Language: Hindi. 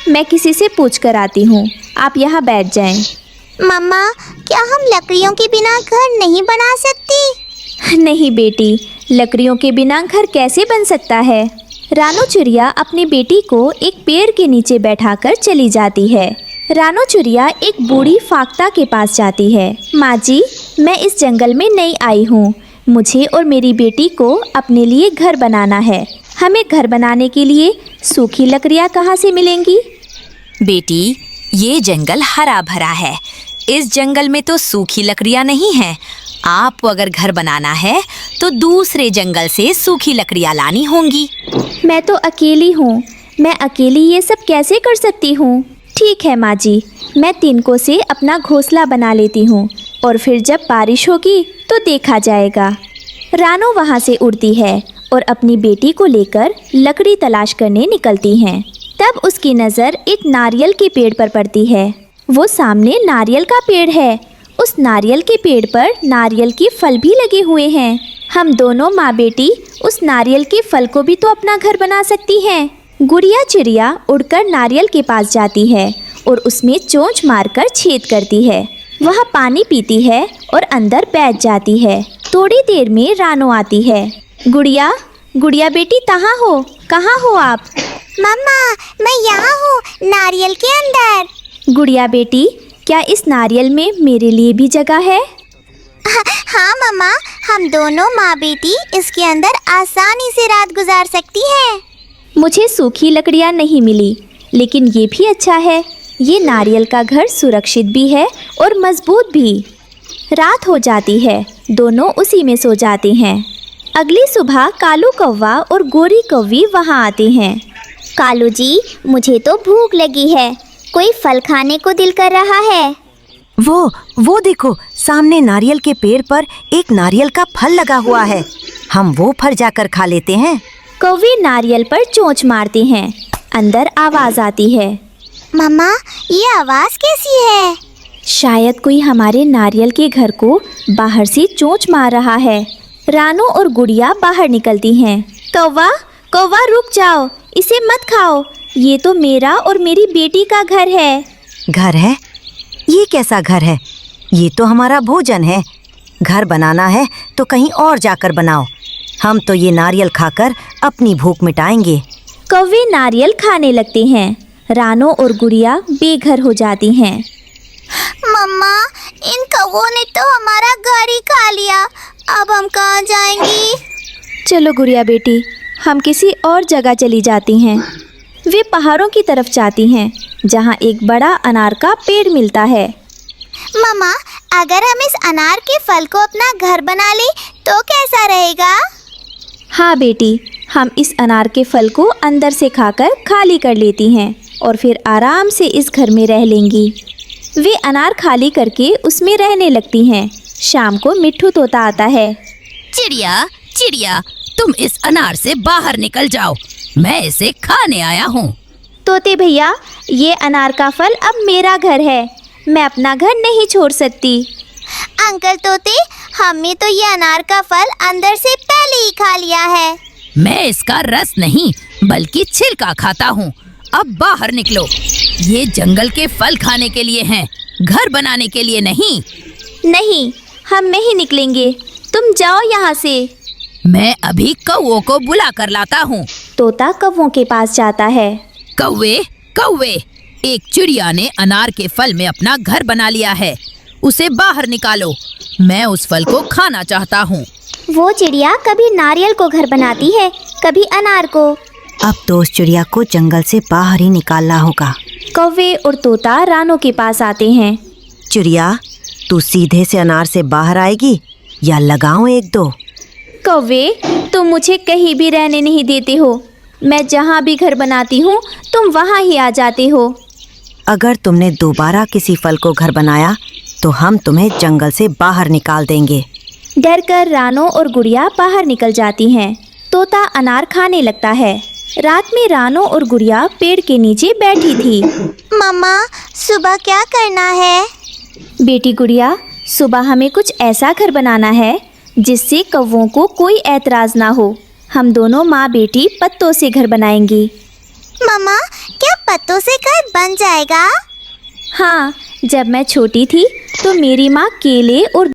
मैं किसी से पूछ कर आती हूँ, आप यहाँ बैठ जाएं। मम्मा, क्या हम लकड़ियों के बिना घर नहीं बना सकती? नहीं बेटी, लकड़ियों के बिना घर कैसे बन सकता है। रानू चिड़िया अपनी बेटी को एक पेड़ के नीचे बैठाकर चली जाती है। रानू चिड़िया एक बूढ़ी फाख्ता के पास जाती है। माँ जी, मैं इस जंगल में नई आई हूँ। मुझे और मेरी बेटी को अपने लिए घर बनाना है। हमें घर बनाने के लिए सूखी लकड़ियाँ कहाँ से मिलेंगी? बेटी, ये जंगल हरा भरा है। इस जंगल में तो सूखी लकड़ियाँ नहीं हैं। आपको अगर घर बनाना है तो दूसरे जंगल से सूखी लकड़ियाँ लानी होंगी। मैं तो अकेली हूँ, मैं अकेली ये सब कैसे कर सकती हूँ? ठीक है माँ जी, मैं तिनकों से अपना घोंसला बना लेती हूँ और फिर जब बारिश होगी तो देखा जाएगा। रानू वहाँ से उड़ती है और अपनी बेटी को लेकर लकड़ी तलाश करने निकलती हैं। तब उसकी नज़र एक नारियल के पेड़ पर पड़ती है। वो सामने नारियल का पेड़ है। उस नारियल के पेड़ पर नारियल के फल भी लगे हुए हैं। हम दोनों माँ बेटी उस नारियल के फल को भी तो अपना घर बना सकती हैं। गुड़िया चिड़िया उड़कर नारियल के पास जाती है और उसमें चोंच मारकर छेद करती है। वह पानी पीती है और अंदर बैठ जाती है। थोड़ी देर में रानू आती है। गुड़िया, गुड़िया बेटी कहाँ हो आप? मम्मा, मैं यहाँ हूँ, नारियल के अंदर। गुड़िया बेटी, क्या इस नारियल में मेरे लिए भी जगह है? हाँ मम्मा, हम दोनों माँ बेटी इसके अंदर आसानी से रात गुजार सकती हैं। मुझे सूखी लकड़ियाँ नहीं मिली, लेकिन ये भी अच्छा है। ये नारियल का घर सुरक्षित भी है और मजबूत भी। रात हो जाती है, दोनों उसी में सो जाते हैं। अगली सुबह कालू कौवा और गोरी कौवी वहाँ आते हैं। कालू जी, मुझे तो भूख लगी है, कोई फल खाने को दिल कर रहा है। वो देखो, सामने नारियल के पेड़ पर एक नारियल का फल लगा हुआ है। हम वो फल जाकर खा लेते हैं। कौवे नारियल पर चोंच मारते हैं। अंदर आवाज आती है। मम्मा, ये आवाज कैसी है? शायद कोई हमारे नारियल के घर को बाहर से चोंच मार रहा है। रानू और गुड़िया बाहर निकलती हैं। कौवा, कौवा रुक जाओ, इसे मत खाओ। ये तो मेरा और मेरी बेटी का घर है। घर है? ये कैसा घर है? ये तो हमारा भोजन है। घर बनाना है तो कहीं और जाकर बनाओ। हम तो ये नारियल खाकर अपनी भूख मिटाएंगे। कौवे नारियल खाने लगते हैं। रानू और गुड़िया बेघर हो जाती हैं। मम्मा, इन कौवों ने तो हमारा घर ही खा लिया। अब हम कहाँ जाएंगी? चलो गुड़िया बेटी, हम किसी और जगह चली जाती हैं। वे पहाड़ों की तरफ जाती हैं, जहाँ एक बड़ा अनार का पेड़ मिलता है। मम्मा, अगर हम इस अनार के फल को अपना घर बना ले तो कैसा रहेगा? हाँ बेटी, हम इस अनार के फल को अंदर से खाकर खाली कर लेती हैं और फिर आराम से इस घर में रह लेंगी। वे अनार खाली करके उसमें रहने लगती हैं। शाम को मिट्ठू तोता आता है। चिड़िया, चिड़िया, तुम इस अनार से बाहर निकल जाओ, मैं इसे खाने आया हूँ। तोते भैया, ये अनार का फल अब मेरा घर है, मैं अपना घर नहीं छोड़ सकती। अंकल तोते, हमने तो ये अनार का फल अंदर से पहले ही खा लिया है। मैं इसका रस नहीं बल्कि छिलका खाता हूँ। अब बाहर निकलो, ये जंगल के फल खाने के लिए हैं, घर बनाने के लिए नहीं। नहीं, हम नहीं निकलेंगे, तुम जाओ यहाँ से। मैं अभी कौवों को बुला कर लाता हूँ। तोता कौवों के पास जाता है। कौवे, कौवे, एक चिड़िया ने अनार के फल में अपना घर बना लिया है, उसे बाहर निकालो। मैं उस फल को खाना चाहता हूँ। वो चिड़िया कभी नारियल को घर बनाती है, कभी अनार को। अब तो उस चिड़िया को जंगल से बाहर ही निकालना होगा। कौवे और तोता रानू के पास आते हैं। चिड़िया, तू सीधे से अनार से बाहर आएगी या लगाऊं एक दो? कौवे, तुम मुझे कहीं भी रहने नहीं देते हो। मैं जहाँ भी घर बनाती हूँ तुम वहाँ ही आ जाते हो। अगर तुमने दोबारा किसी फल को घर बनाया तो हम तुम्हें जंगल से बाहर निकाल देंगे। डरकर रानू और गुड़िया बाहर निकल जाती हैं। तोता अनार खाने लगता है। रात में रानू और गुड़िया पेड़ के नीचे बैठी थी। मम्मा, सुबह क्या करना है? बेटी गुड़िया, सुबह हमें कुछ ऐसा घर बनाना है जिससे कौवों को कोई ऐतराज़ ना हो। हम दोनों माँ बेटी पत्तों से घर बनाएंगी। मम्मा, क्या पत्तों से घर बन जाएगा? हाँ, जब मैं छोटी थी तो मेरी माँ केले और